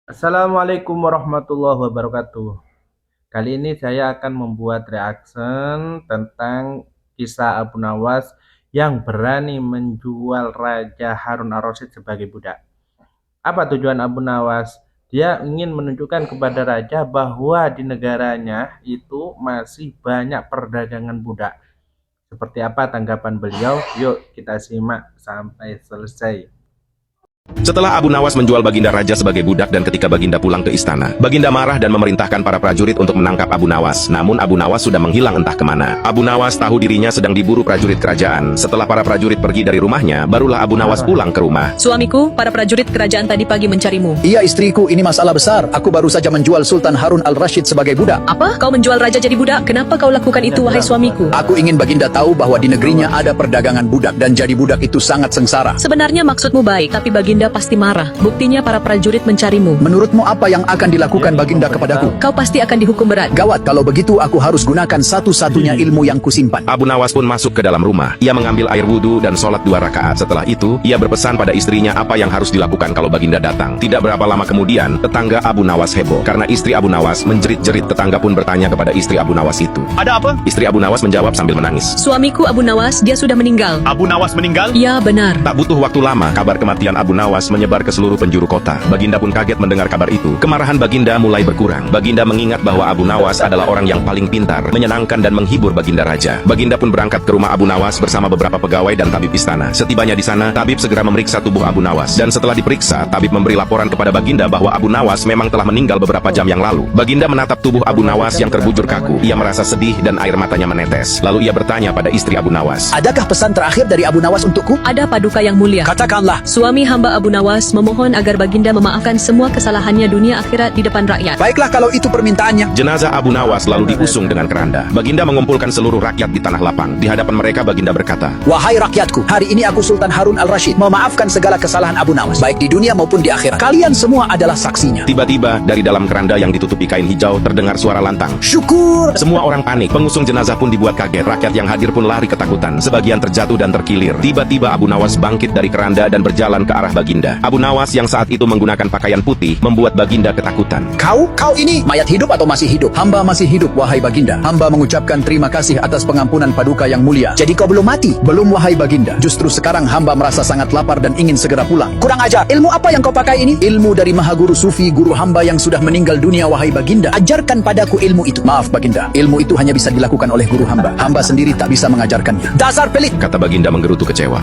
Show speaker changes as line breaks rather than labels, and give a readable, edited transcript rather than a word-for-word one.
Assalamualaikum warahmatullahi wabarakatuh. Kali ini saya akan membuat reaction tentang kisah Abu Nawas yang berani menjual Raja Harun ar-Rasyid sebagai budak. Apa tujuan Abu Nawas? Dia ingin menunjukkan kepada raja bahwa di negaranya itu masih banyak perdagangan budak. Seperti apa tanggapan beliau? Yuk kita simak sampai selesai.
Setelah Abu Nawas menjual Baginda Raja sebagai budak dan ketika Baginda pulang ke istana, Baginda marah dan memerintahkan para prajurit untuk menangkap Abu Nawas. Namun Abu Nawas sudah menghilang entah kemana. Abu Nawas tahu dirinya sedang diburu prajurit kerajaan. Setelah para prajurit pergi dari rumahnya, barulah Abu Nawas pulang ke rumah.
Suamiku, para prajurit kerajaan tadi pagi mencarimu.
Iya istriku, ini masalah besar. Aku baru saja menjual Sultan Harun al-Rasyid sebagai budak.
Apa? Kau menjual raja jadi budak? Kenapa kau lakukan itu, wahai suamiku?
Aku ingin Baginda tahu bahwa di negerinya ada perdagangan budak dan jadi budak itu sangat sengsara.
Sebenarnya maksudmu baik, tapi Baginda pasti marah. Buktinya para prajurit mencarimu.
Menurutmu apa yang akan dilakukan Baginda kepadaku?
Kau pasti akan dihukum berat.
Gawat, kalau begitu aku harus gunakan satu-satunya ilmu yang kusimpan.
Abu Nawas pun masuk ke dalam rumah. Ia mengambil air wudhu dan sholat 2 rakaat. Setelah itu, ia berpesan pada istrinya apa yang harus dilakukan kalau Baginda datang. Tidak berapa lama kemudian, tetangga Abu Nawas heboh. Karena istri Abu Nawas menjerit-jerit, tetangga pun bertanya kepada istri Abu Nawas itu.
Ada apa?
Istri Abu Nawas menjawab sambil menangis.
Suamiku Abu Nawas, dia sudah meninggal.
Abu Nawas meninggal?
Ya, benar.
Tak butuh waktu lama, kabar kematian Abu Nawas menyebar ke seluruh penjuru kota. Baginda pun kaget mendengar kabar itu. Kemarahan Baginda mulai berkurang. Baginda mengingat bahwa Abu Nawas adalah orang yang paling pintar, menyenangkan dan menghibur Baginda Raja. Baginda pun berangkat ke rumah Abu Nawas bersama beberapa pegawai dan tabib istana. Setibanya di sana, tabib segera memeriksa tubuh Abu Nawas. Dan setelah diperiksa, tabib memberi laporan kepada Baginda bahwa Abu Nawas memang telah meninggal beberapa jam yang lalu. Baginda menatap tubuh Abu Nawas yang terbujur kaku. Ia merasa sedih dan air matanya menetes. Lalu ia bertanya pada istri Abu Nawas.
Adakah pesan terakhir dari Abu Nawas untukku?
Ada paduka yang mulia.
Katakanlah.
Suami hamba Abu Nawas memohon agar Baginda memaafkan semua kesalahannya dunia akhirat di depan rakyat.
Baiklah kalau itu permintaannya.
Jenazah Abu Nawas lalu diusung dengan keranda. Baginda mengumpulkan seluruh rakyat di tanah lapang. Di hadapan mereka Baginda berkata,
Wahai rakyatku, hari ini aku Sultan Harun al-Rasyid memaafkan segala kesalahan Abu Nawas, baik di dunia maupun di akhirat. Kalian semua adalah saksinya.
Tiba-tiba dari dalam keranda yang ditutupi kain hijau terdengar suara lantang.
Syukur.
Semua orang panik. Pengusung jenazah pun dibuat kaget. Rakyat yang hadir pun lari ketakutan. Sebagian terjatuh dan terkilir. Tiba-tiba Abu Nawas bangkit dari keranda dan berjalan ke arah Baginda. Abu Nawas yang saat itu menggunakan pakaian putih membuat Baginda ketakutan.
Kau ini mayat hidup atau masih hidup? Hamba masih hidup, wahai Baginda. Hamba mengucapkan terima kasih atas pengampunan paduka yang mulia. Jadi kau belum mati? Belum, wahai Baginda. Justru sekarang hamba merasa sangat lapar dan ingin segera pulang. Kurang ajar. Ilmu apa yang kau pakai ini? Ilmu dari Maha Guru Sufi, guru hamba yang sudah meninggal dunia, wahai Baginda. Ajarkan padaku ilmu itu. Maaf Baginda, ilmu itu hanya bisa dilakukan oleh guru hamba. Hamba sendiri tak bisa mengajarkannya. Dasar pelit,
Kata Baginda menggerutu kecewa.